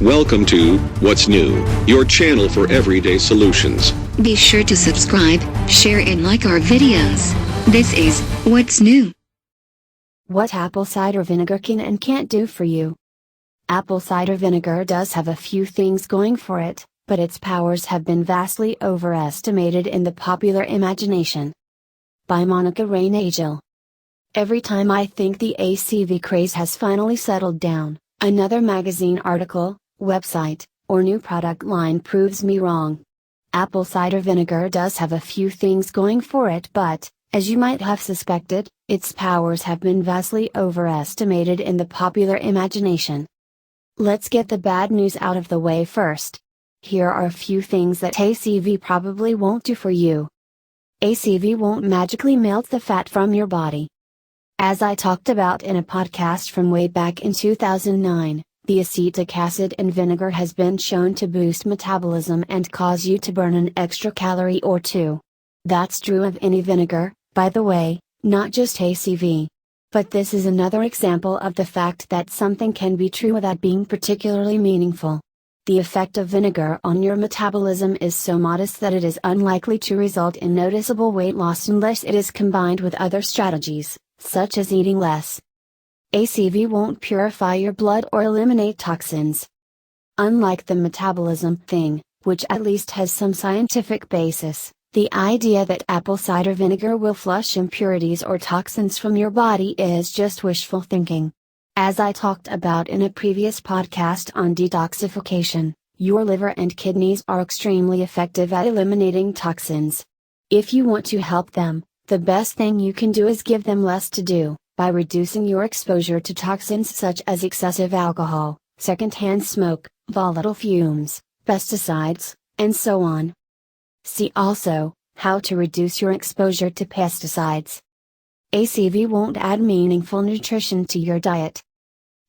Welcome to What's New, your channel for everyday solutions. Be sure to subscribe, share and like our videos. This is What's New. What apple cider vinegar can and can't do for you. Apple cider vinegar does have a few things going for it, but its powers have been vastly overestimated in the popular imagination. By Monica Reinagel. Every time I think the ACV craze has finally settled down, another magazine article, website, or new product line proves me wrong. Apple cider vinegar does have a few things going for it, but, as you might have suspected, its powers have been vastly overestimated in the popular imagination. Let's get the bad news out of the way first. Here are a few things that ACV probably won't do for you. ACV won't magically melt the fat from your body. As I talked about in a podcast from way back in 2009, the acetic acid in vinegar has been shown to boost metabolism and cause you to burn an extra calorie or two. That's true of any vinegar, by the way, not just ACV. But this is another example of the fact that something can be true without being particularly meaningful. The effect of vinegar on your metabolism is so modest that it is unlikely to result in noticeable weight loss unless it is combined with other strategies, such as eating less. ACV won't purify your blood or eliminate toxins. Unlike the metabolism thing, which at least has some scientific basis, the idea that apple cider vinegar will flush impurities or toxins from your body is just wishful thinking. As I talked about in a previous podcast on detoxification, your liver and kidneys are extremely effective at eliminating toxins. If you want to help them, the best thing you can do is give them less to do, by reducing your exposure to toxins such as excessive alcohol, secondhand smoke, volatile fumes, pesticides, and so on. See also, how to reduce your exposure to pesticides. ACV won't add meaningful nutrition to your diet.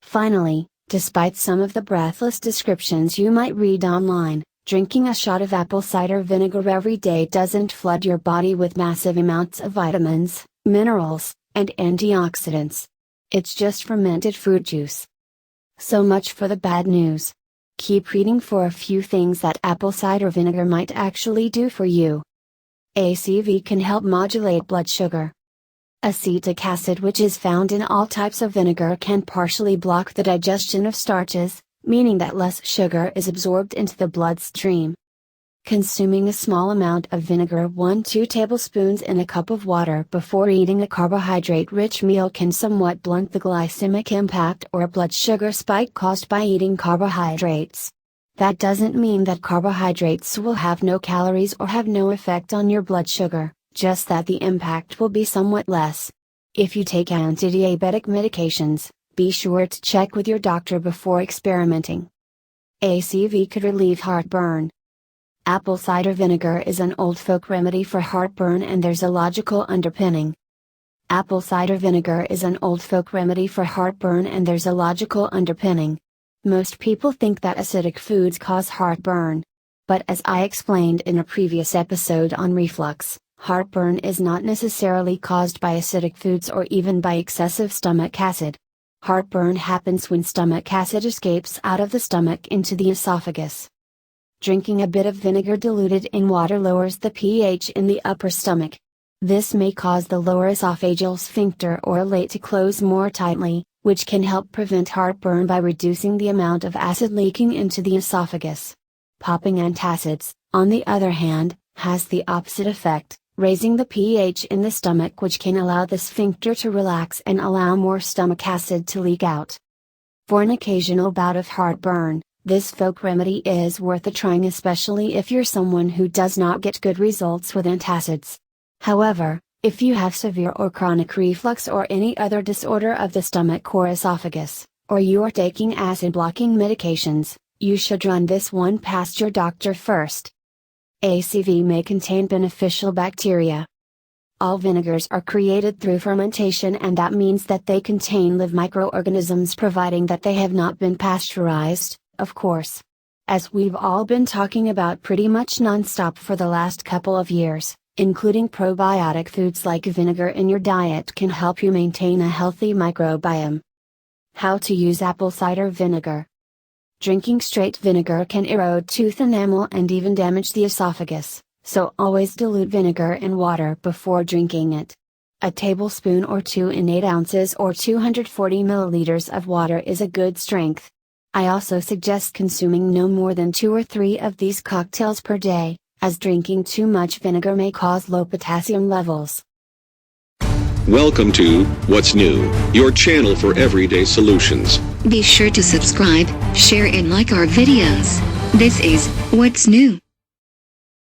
Finally, despite some of the breathless descriptions you might read online, drinking a shot of apple cider vinegar every day doesn't flood your body with massive amounts of vitamins, minerals, and antioxidants. It's just fermented fruit juice. So much for the bad news. Keep reading for a few things that apple cider vinegar might actually do for you. ACV can help modulate blood sugar. Acetic acid, which is found in all types of vinegar, can partially block the digestion of starches, meaning that less sugar is absorbed into the bloodstream. Consuming a small amount of vinegar, 1-2 tablespoons in a cup of water before eating a carbohydrate-rich meal, can somewhat blunt the glycemic impact or blood sugar spike caused by eating carbohydrates. That doesn't mean that carbohydrates will have no calories or have no effect on your blood sugar, just that the impact will be somewhat less. If you take antidiabetic medications, be sure to check with your doctor before experimenting. ACV could relieve heartburn. Apple cider vinegar is an old folk remedy for heartburn, and there's a logical underpinning. Apple cider vinegar is an old folk remedy for heartburn, and there's a logical underpinning. Most people think that acidic foods cause heartburn. But as I explained in a previous episode on reflux, heartburn is not necessarily caused by acidic foods or even by excessive stomach acid. Heartburn happens when stomach acid escapes out of the stomach into the esophagus. Drinking a bit of vinegar diluted in water lowers the pH in the upper stomach. This may cause the lower esophageal sphincter or ileum to close more tightly, which can help prevent heartburn by reducing the amount of acid leaking into the esophagus. Popping antacids, on the other hand, has the opposite effect, raising the pH in the stomach, which can allow the sphincter to relax and allow more stomach acid to leak out. For an occasional bout of heartburn, this folk remedy is worth a trying, especially if you're someone who does not get good results with antacids. However, if you have severe or chronic reflux or any other disorder of the stomach or esophagus, or you are taking acid-blocking medications, you should run this one past your doctor first. ACV may contain beneficial bacteria. All vinegars are created through fermentation, and that means that they contain live microorganisms, providing that they have not been pasteurized, of course. As we've all been talking about pretty much non-stop for the last couple of years, including probiotic foods like vinegar in your diet can help you maintain a healthy microbiome. How to use apple cider vinegar. Drinking straight vinegar can erode tooth enamel and even damage the esophagus, so always dilute vinegar in water before drinking it. A tablespoon or 2 in 8 ounces or 240 milliliters of water is a good strength. I also suggest consuming no more than 2 or 3 of these cocktails per day, as drinking too much vinegar may cause low potassium levels. Welcome to What's New, your channel for everyday solutions. Be sure to subscribe, share and like our videos. This is What's New.